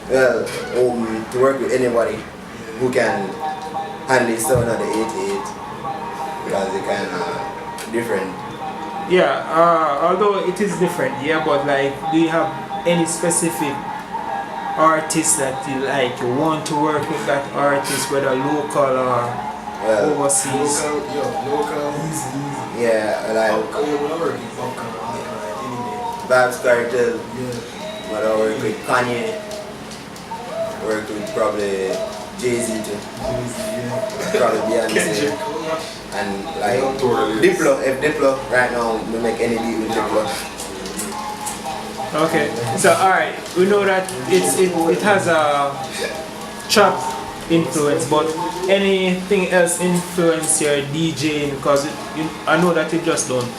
Well, to work with anybody who can handle the sound of the 88 because they kind of different. Yeah, although it is different, yeah, but like, do you have any specific artist that you like? You want to work with that artist, whether local or overseas? Local, easy. Yeah, like Babs Cartel. Yeah. But I work with Kanye. Work with probably Jay-Z too. Probably Beyonce. And like Diplo, if Diplo right now we make any beat with Diplo. Okay, so alright, we know that it has a trap influence, but anything else influence your DJing? Because I know that you just don't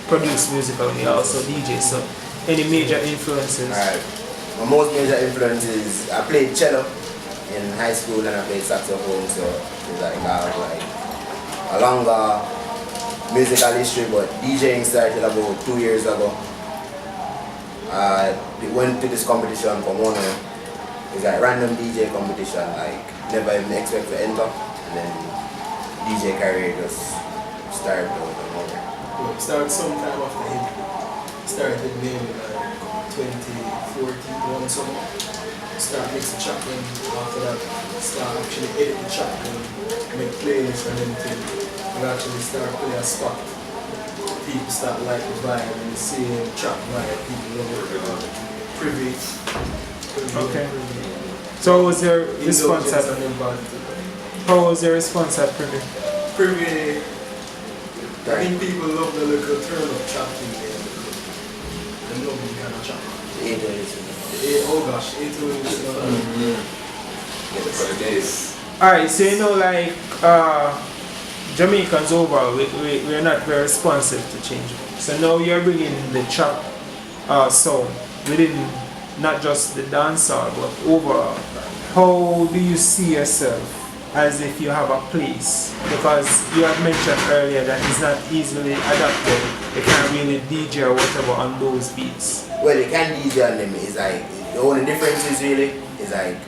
produce music only, you also DJ, so any major influences? Alright, my most major influences, I played cello in high school and I played saxophone, so it's like I have like a longer musical history, but DJing started about 2 years ago. We went to this competition for one year. It's like random DJ competition, like never even expect to enter, and then DJ career just started going on over. Well, started sometime after him. Started maybe like 2014, one summer. Start mixing track and after that start actually edit the track and make playlists and everything. And actually start playing a spot. People start like the vibe and the same track vibe, people love it. Privy. Okay. So what was your response at How was your response at Privy? Privy, I think people love the little turn up track thing there. They love the kind of track. Oh gosh, 8 days. Alright, so you know, like Jamaicans overall, we're not very responsive to change. So now you're bringing the trap sound within not just the dancehall but overall. How do you see yourself as if you have a place? Because you had mentioned earlier that it's not easily adapted. You can't really DJ or whatever on those beats. Well, you can DJ on them. It's like the only difference is really is like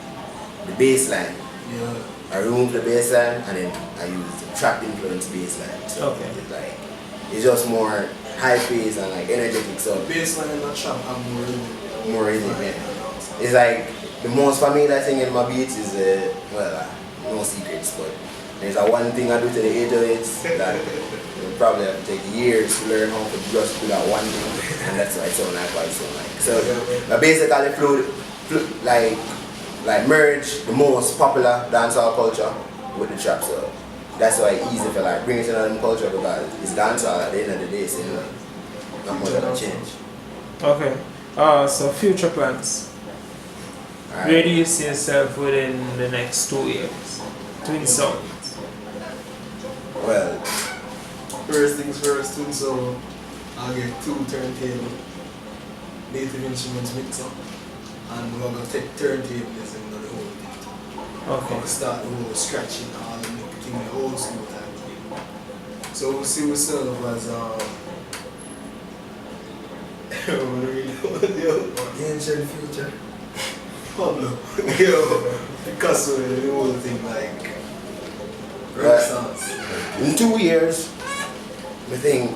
the bass line. Yeah. I remove the bass line and then I use the trap influence bass line. So Okay. it's like it's just more high pace and like energetic. So Baseline and the trap have more rhythm. Yeah. It's like the most familiar thing in my beats is no secrets, but there's a one thing I do to the 808s that will probably have to take years to learn how to just do that one thing, and that's why it sounds like what it sounds like. So I basically merge the most popular dancehall culture with the trap. So that's why it's easy for like bring it to another culture because it's dancehall at the end of the day, so not much of a change. Okay. So future plans. Right. Where do you see yourself within the next 2 years? TWINSound. Well, first things first, TWINSound, I'll get 2 turntable native instruments mixer, and we're gonna take turntables and the whole thing. Okay. We'll start the whole scratching all and make the thing the old school type thing. So we'll see ourselves as the ancient future. Pablo, yo, because of the whole thing like Renaissance. In 2 years, I think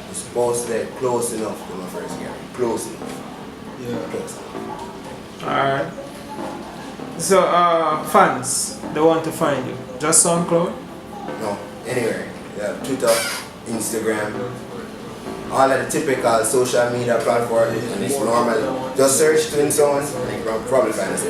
it's supposed to be close enough to my first year. Close enough. Yeah. Close enough. Alright. So fans, they want to find you. Just SoundCloud? No, anywhere. Yeah, Twitter, Instagram, all of the typical social media platforms, and it's normal. Just search TWINSound and you can probably find us.